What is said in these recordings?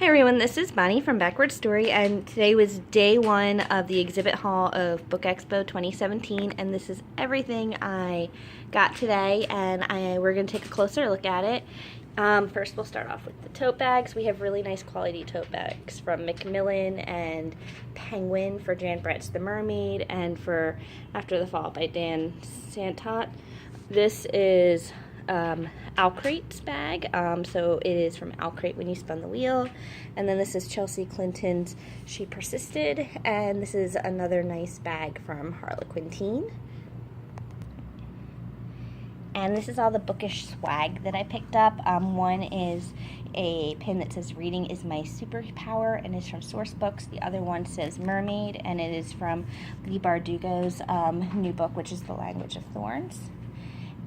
Hi everyone, this is Bonnie from Backward Story, and today was day one of the exhibit hall of Book Expo 2017, and this is everything I got today, and we're going to take a closer look at it. First we'll start off with the tote bags. We have really nice quality tote bags from Macmillan and Penguin for Jan Brett's The Mermaid, and for After the Fall by Dan Santot. This is Alcrate's bag, so it is from Alcrate When You Spun the Wheel. And then this is Chelsea Clinton's She Persisted, and this is another nice bag from Harlequin Teen. And this is all the bookish swag that I picked up. One is a pin that says Reading is My Superpower, and it's from Source Books. The other one says Mermaid, and it is from Lee Bardugo's new book, which is The Language of Thorns.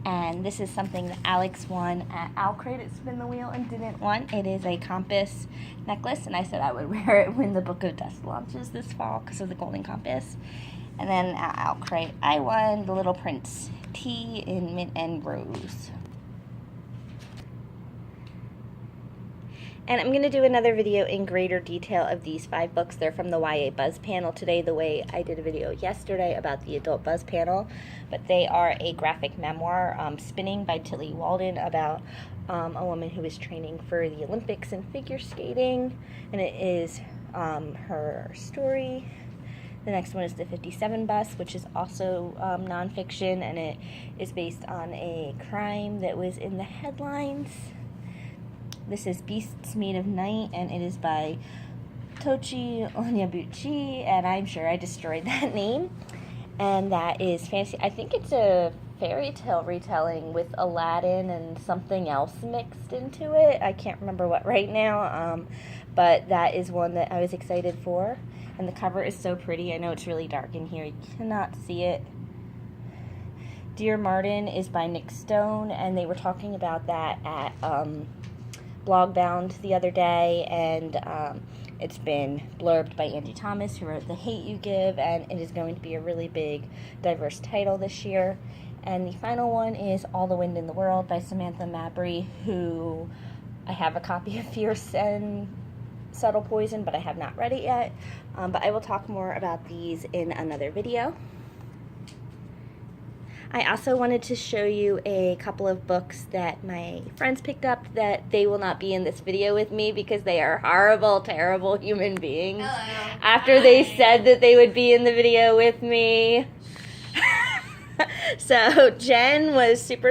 And this is something that Alex won at Alcrate at Spin the Wheel and didn't want. It is a compass necklace, and I said I would wear it when the Book of Dust launches this fall because of the golden compass. And then at Alcrate, I won the Little Prince tea in mint and rose. And I'm going to do another video in greater detail of these 5 books. They're from the YA Buzz panel today, the way I did a video yesterday about the Adult Buzz panel. But they are a graphic memoir, Spinning by Tilly Walden, about a woman who is training for the Olympics in figure skating. And it is her story. The next one is The 57 Bus, which is also nonfiction, and it is based on a crime that was in the headlines. This is Beasts Made of Night, and it is by Tochi Onyebuchi, and I'm sure I destroyed that name. And that is fantasy. I think it's a fairy tale retelling with Aladdin and something else mixed into it. I can't remember what right now, but that is one that I was excited for. And the cover is so pretty. I know it's really dark in here. You cannot see it. Dear Martin is by Nick Stone, and they were talking about that at Blogbound the other day, and it's been blurbed by Angie Thomas, who wrote The Hate You Give, and it is going to be a really big, diverse title this year. And the final one is All the Wind in the World by Samantha Mabry, who I have a copy of Fierce and Subtle Poison, but I have not read it yet. But I will talk more about these in another video. I also wanted to show you a couple of books that my friends picked up that they will not be in this video with me because they are horrible, terrible human beings. Hello. After they said that they would be in the video with me. So Jen was super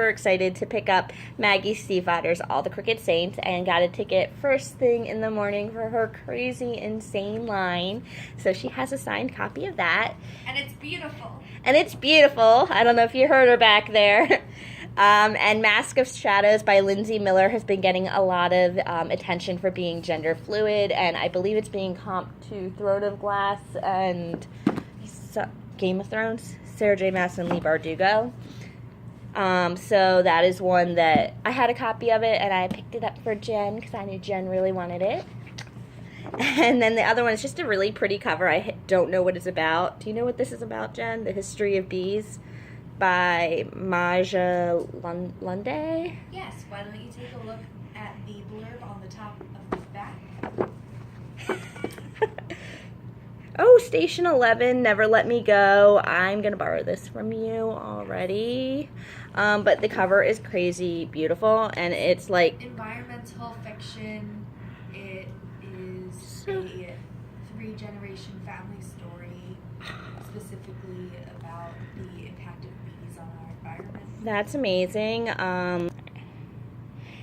excited to pick up Maggie Stiefvater's All the Crooked Saints and got a ticket first thing in the morning for her crazy, insane line. So she has a signed copy of that. And it's beautiful. I don't know if you heard her back there. And Mask of Shadows by Lindsay Miller has been getting a lot of attention for being gender fluid, and I believe it's being comped to Throne of Glass and Game of Thrones, Sarah J. Maas and Lee Bardugo. So that is one that I had a copy of it, and I picked it up for Jen because I knew Jen really wanted it. And then the other one is just a really pretty cover. I don't know what it's about. Do you know what this is about, Jen? The History of Bees by Maja Lunde? Yes, why don't you take a look at the blurb on the top of the back? Oh, Station 11, Never Let Me Go. I'm going to borrow this from you already. But the cover is crazy beautiful, and it's like environmental fiction. It is a 3-generation family story, specifically about the impact of bees on our environment. That's amazing.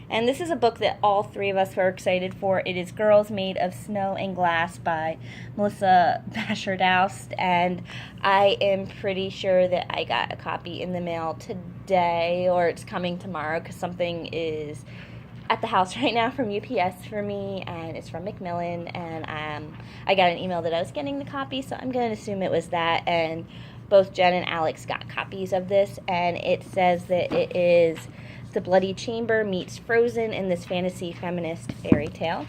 And this is a book that all 3 of us were excited for. It is Girls Made of Snow and Glass by Melissa Basher-Doust, and I am pretty sure that I got a copy in the mail today, or it's coming tomorrow, because something is at the house right now from UPS for me, and it's from Macmillan, and I got an email that I was getting the copy, so I'm going to assume it was that, and both Jen and Alex got copies of this, and it says that it is The Bloody Chamber meets Frozen in this fantasy feminist fairy tale.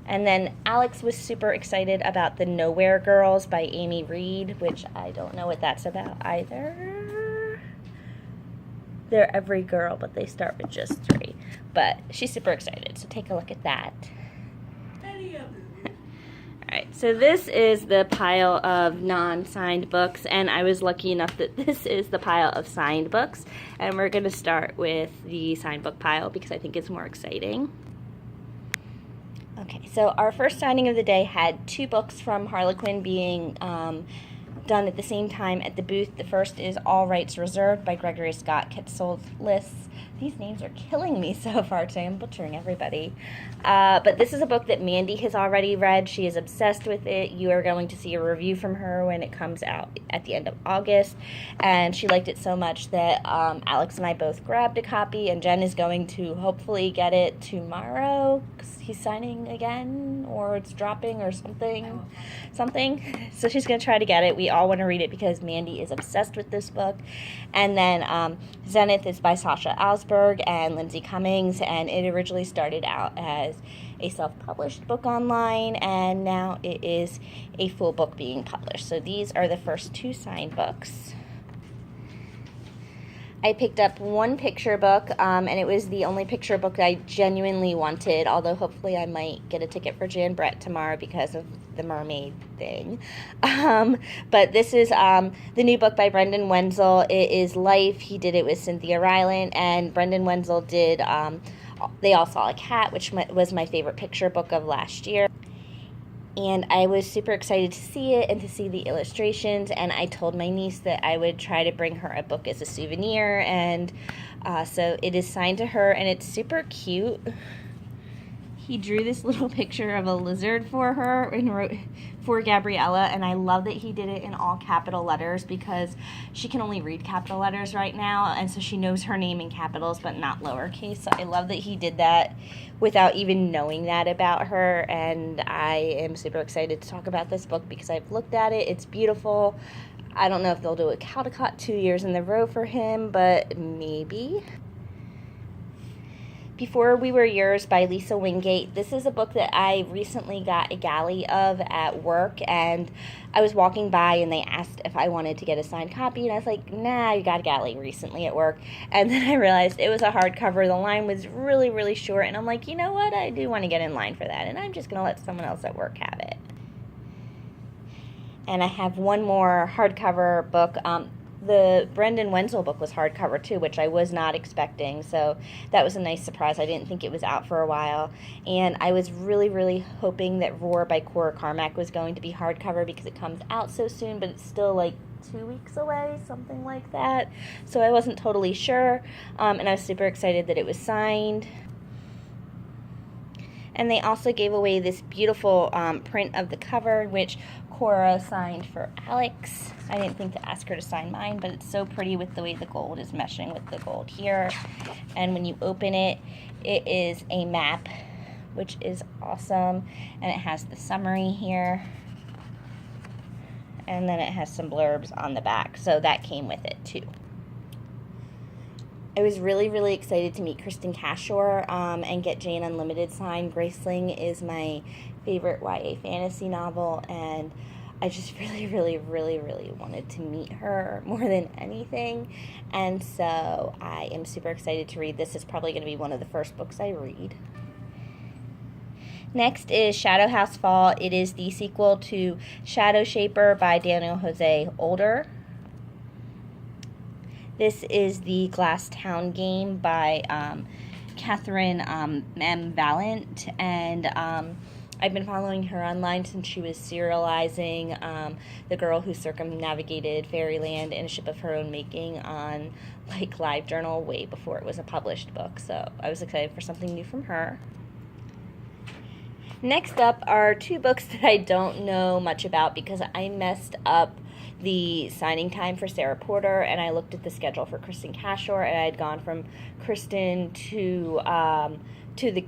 And then Alex was super excited about The Nowhere Girls by Amy Reed, which I don't know what that's about either. They're every girl, but they start with just 3. But she's super excited, so take a look at that. Alright, so this is the pile of non-signed books, and I was lucky enough that this is the pile of signed books, and we're going to start with the signed book pile because I think it's more exciting. Okay, so our first signing of the day had 2 books from Harlequin being done at the same time at the booth. The first is All Rights Reserved by Gregory Scott Kitsolis. These names are killing me so far today. I'm butchering everybody. But this is a book that Mandy has already read. She is obsessed with it. You are going to see a review from her when it comes out at the end of August. And she liked it so much that Alex and I both grabbed a copy, and Jen is going to hopefully get it tomorrow because he's signing again, or it's dropping or something. So she's going to try to get it. We all want to read it because Mandy is obsessed with this book. And then Zenith is by Sasha Alsberg and Lindsay Cummings, and it originally started out as a self-published book online, and now it is a full book being published. So these are the first 2 signed books. I picked up one picture book, and it was the only picture book I genuinely wanted, although hopefully I might get a ticket for Jan Brett tomorrow because of the mermaid thing. But this is the new book by Brendan Wenzel. It is Life. He did it with Cynthia Rylant, and Brendan Wenzel did They All Saw a Cat, which was my favorite picture book of last year. And I was super excited to see it and to see the illustrations, and I told my niece that I would try to bring her a book as a souvenir, and so it is signed to her, and it's super cute. He drew this little picture of a lizard for her and wrote for Gabriella, and I love that he did it in all capital letters because she can only read capital letters right now, and so she knows her name in capitals but not lowercase. So I love that he did that without even knowing that about her, and I am super excited to talk about this book because I've looked at it. It's beautiful. I don't know if they'll do a Caldecott 2 years in a row for him, but maybe. Before We Were Yours by Lisa Wingate. This is a book that I recently got a galley of at work, and I was walking by and they asked if I wanted to get a signed copy, and I was like, nah, I got a galley recently at work. And then I realized it was a hardcover. The line was really, really short, and I'm like, you know what? I do want to get in line for that, and I'm just going to let someone else at work have it. And I have one more hardcover book. The Brendan Wenzel book was hardcover too, which I was not expecting, so that was a nice surprise. I didn't think it was out for a while, and I was really, really hoping that Roar by Cora Carmack was going to be hardcover because it comes out so soon, but it's still like 2 weeks away, something like that, so I wasn't totally sure, and I was super excited that it was signed. And they also gave away this beautiful print of the cover, which Cora signed for Alex. I didn't think to ask her to sign mine, but it's so pretty with the way the gold is meshing with the gold here. And when you open it, it is a map, which is awesome. And it has the summary here. And then it has some blurbs on the back, so that came with it too. I was really, really excited to meet Kristen Cash and get Jane Unlimited signed. Graceling is my favorite YA fantasy novel, and I just really, really, really, really wanted to meet her more than anything, and so I am super excited to read this. It's probably going to be one of the first books I read. Next is Shadow House Fall. It is the sequel to Shadow Shaper by Daniel Jose Older. This is the Glass Town game by Catherine M. Vallant, and I've been following her online since she was serializing The Girl Who Circumnavigated Fairyland in a Ship of Her Own Making on LiveJournal way before it was a published book, so I was excited for something new from her. Next up are 2 books that I don't know much about because I messed up the signing time for Sarah Porter, and I looked at the schedule for Kristen Cash, and I had gone from Kristen to the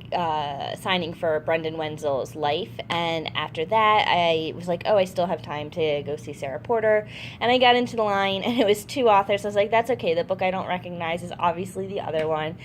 signing for Brendan Wenzel's Life, and after that I was like, oh, I still have time to go see Sarah Porter, and I got into the line, and it was 2 authors. I was like, that's okay, the book I don't recognize is obviously the other one,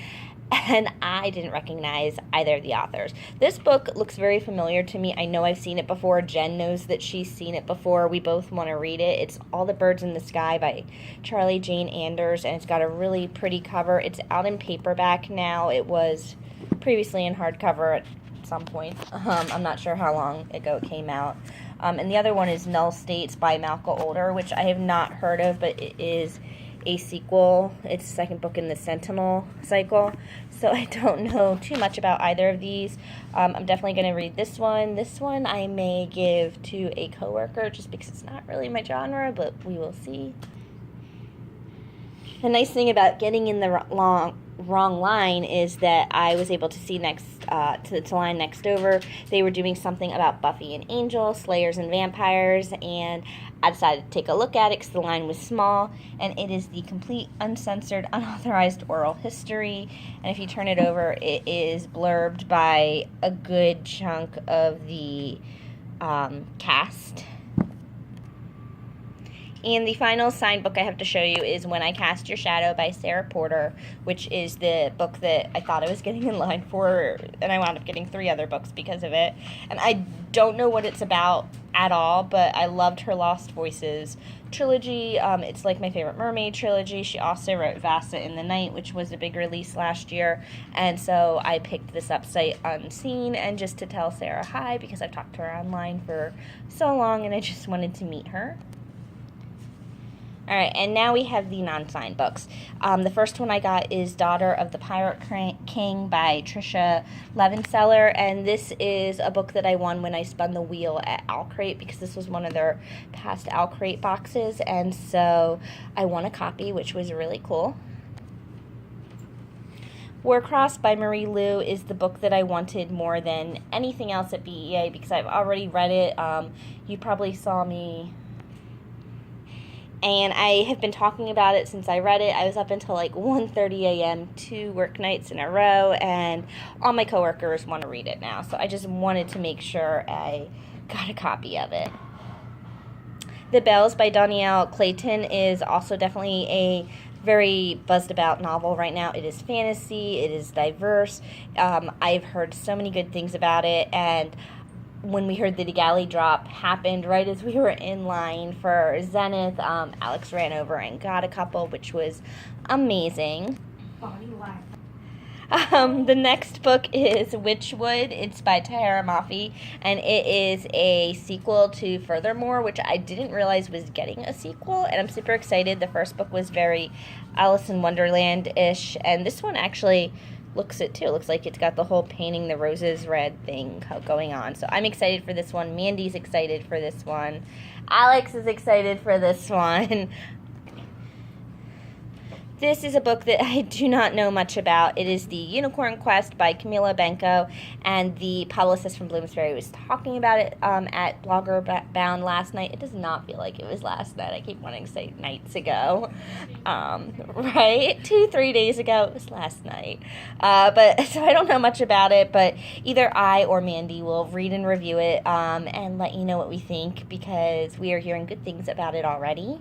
and I didn't recognize either of the authors. This book looks very familiar to me. I know I've seen it before. Jen knows that she's seen it before. We both want to read it. It's All the Birds in the Sky by Charlie Jane Anders, and it's got a really pretty cover. It's out in paperback now. It was previously in hardcover at some point. I'm not sure how long ago it came out. And the other one is Null States by Malcolm Older, which I have not heard of, but it is a sequel. It's the second book in the Sentinel cycle, so I don't know too much about either of these. I'm definitely going to read this one. This one I may give to a coworker just because it's not really my genre, but we will see. The nice thing about getting in the wrong line is that I was able to see next to the line next over. They were doing something about Buffy and Angel, Slayers and Vampires, and I decided to take a look at it because the line was small, and it is the complete uncensored, unauthorized oral history. And if you turn it over, it is blurbed by a good chunk of the cast. And the final signed book I have to show you is When I Cast Your Shadow by Sarah Porter, which is the book that I thought I was getting in line for, and I wound up getting 3 other books because of it. And I don't know what it's about at all, but I loved her Lost Voices trilogy. It's like my favorite mermaid trilogy. She also wrote Vasa in the Night, which was a big release last year. And so I picked this up sight unseen and just to tell Sarah hi, because I've talked to her online for so long and I just wanted to meet her. Alright, and now we have the non-signed books. The first one I got is Daughter of the Pirate King by Tricia Levenseller, and this is a book that I won when I spun the wheel at Owlcrate, because this was one of their past Owlcrate boxes, and so I won a copy, which was really cool. Warcraft by Marie Lu is the book that I wanted more than anything else at BEA, because I've already read it. You probably saw me... And I have been talking about it since I read it. I was up until like 1:30 a.m. 2 work nights in a row, and all my coworkers want to read it now. So I just wanted to make sure I got a copy of it. The Bells by Danielle Clayton is also definitely a very buzzed about novel right now. It is fantasy. It is diverse. I've heard so many good things about it, and when we heard the galley drop happened right as we were in line for Zenith, Alex ran over and got a couple, which was amazing. Bonnie laughed. The next book is Witchwood. It's by Tahara Mafi, and it is a sequel to Furthermore, which I didn't realize was getting a sequel, and I'm super excited. The first book was very Alice in Wonderland-ish, and this one actually looks it too. It looks like it's got the whole painting the roses red thing going on. So I'm excited for this one. Mandy's excited for this one. Alex is excited for this one. This is a book that I do not know much about. It is The Unicorn Quest by Camila Benko, and the publicist from Bloomsbury was talking about it at Blogger Bound last night. It does not feel like it was last night. I keep wanting to say nights ago. Right? 2-3 days ago. It was last night. But so I don't know much about it, but either I or Mandy will read and review it and let you know what we think, because we are hearing good things about it already.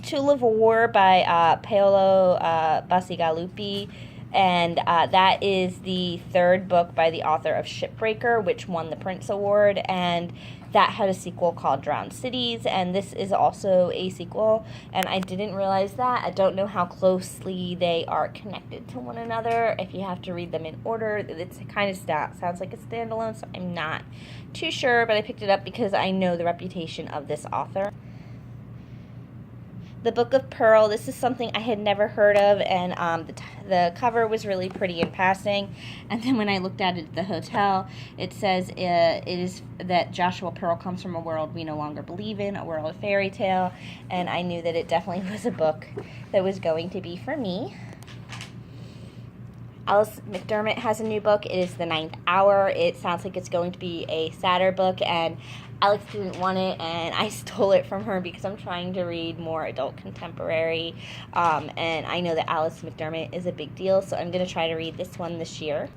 Tool of War by Paolo Bacigalupi, and that is the third book by the author of Shipbreaker, which won the Prince Award, and that had a sequel called Drowned Cities, and this is also a sequel, and I didn't realize that. I don't know how closely they are connected to one another, if you have to read them in order. It's kind of sounds like a standalone, so I'm not too sure, but I picked it up because I know the reputation of this author. The Book of Pearl, this is something I had never heard of, and the cover was really pretty in passing, and then when I looked at it at the hotel, it says it is that Joshua Pearl comes from a world we no longer believe in, a world of fairy tale, and I knew that it definitely was a book that was going to be for me. Alice McDermott has a new book. It is The Ninth Hour. It sounds like it's going to be a sadder book, and Alex didn't want it, and I stole it from her because I'm trying to read more adult contemporary, and I know that Alice McDermott is a big deal, so I'm going to try to read this one this year.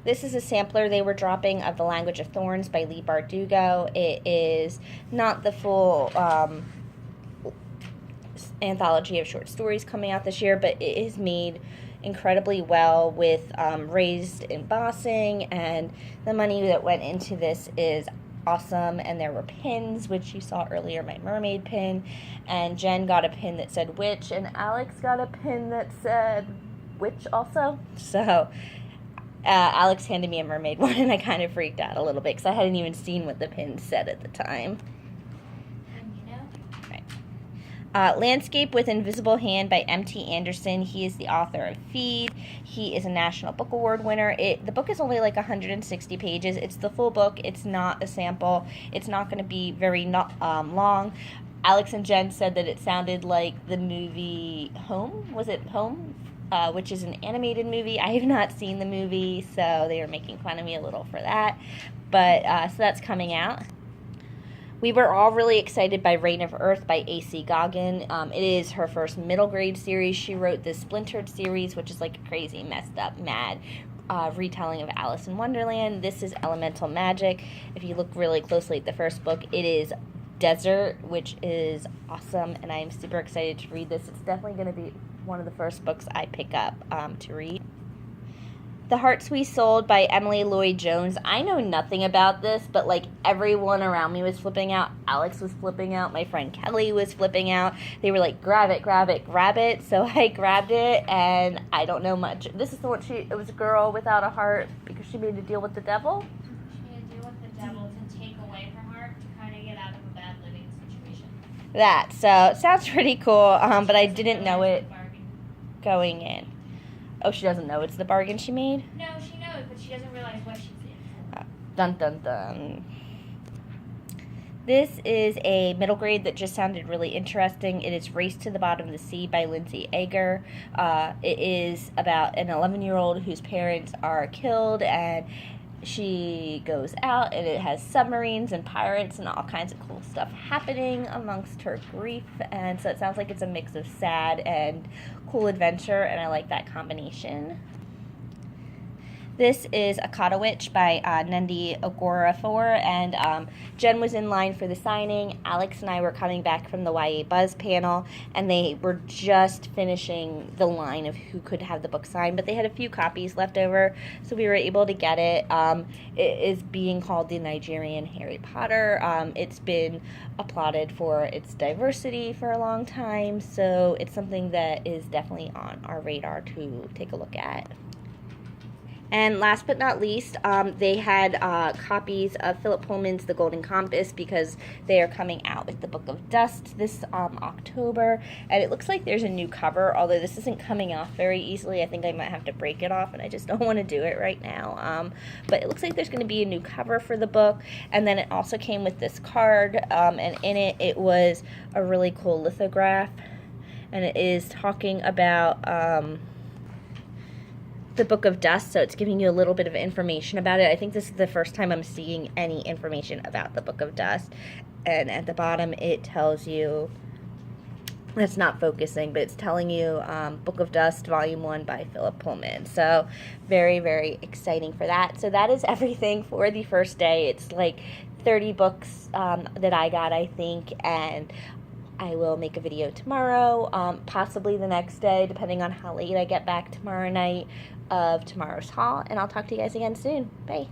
This is a sampler they were dropping of The Language of Thorns by Leigh Bardugo. It is not the full anthology of short stories coming out this year, but it is made incredibly well with raised embossing, and the money that went into this is awesome. And there were pins, which you saw earlier, my mermaid pin, and Jen got a pin that said witch, and Alex got a pin that said witch also. So Alex handed me a mermaid one, and I kind of freaked out a little bit because I hadn't even seen what the pin said at the time. Landscape with Invisible Hand by M.T. Anderson. He is the author of Feed. He is a National Book Award winner. The book is only like 160 pages. It's the full book. It's not a sample. It's not going to be very long. Alex and Jen said that it sounded like the movie Home. Was it Home? Which is an animated movie. I have not seen the movie, so they were making fun of me a little for that. But so that's coming out. We were all really excited by Reign of Earth by A.C. Goggin. It is her first middle grade series. She wrote this Splintered series, which is like a crazy, messed up, mad retelling of Alice in Wonderland. This is Elemental Magic. If you look really closely at the first book, it is Desert, which is awesome, and I am super excited to read this. It's definitely going to be one of the first books I pick up to read. The Hearts We Sold by Emily Lloyd Jones. I know nothing about this, but like everyone around me was flipping out. Alex was flipping out. My friend Kelly was flipping out. They were like, grab it, grab it, grab it. So I grabbed it, and I don't know much. This is the one it was a girl without a heart because she made a deal with the devil. She made a deal with the devil to take away her heart to kind of get out of a bad living situation. That. So it sounds pretty cool, but I didn't know it going in. Oh, she doesn't know it's the bargain she made? No, she knows, but she doesn't realize what she's in. Dun, dun, dun. This is a middle grade that just sounded really interesting. It is Race to the Bottom of the Sea by Lindsay Ager. It is about an 11-year-old whose parents are killed, and she goes out, and it has submarines and pirates and all kinds of cool stuff happening amongst her grief. And so it sounds like it's a mix of sad and cool adventure, and I like that combination. This is Akata Witch by Nandi Okorafor, and Jen was in line for the signing. Alex and I were coming back from the YA Buzz panel, and they were just finishing the line of who could have the book signed, but they had a few copies left over, so we were able to get it. It is being called the Nigerian Harry Potter. It's been applauded for its diversity for a long time, so it's something that is definitely on our radar to take a look at. And last but not least, they had copies of Philip Pullman's The Golden Compass because they are coming out with the Book of Dust this October. And it looks like there's a new cover, although this isn't coming off very easily. I think I might have to break it off, and I just don't want to do it right now. But it looks like there's going to be a new cover for the book. And then it also came with this card, and in it was a really cool lithograph. And it is talking about the Book of Dust, so it's giving you a little bit of information about it. I think this is the first time I'm seeing any information about the Book of Dust. And at the bottom it tells you, that's not focusing, but it's telling you Book of Dust Volume 1 by Philip Pullman. So very, very exciting for that. So that is everything for the first day. It's like 30 books that I got, I think, and I will make a video tomorrow, possibly the next day, depending on how late I get back tomorrow night, of tomorrow's haul, and I'll talk to you guys again soon. Bye.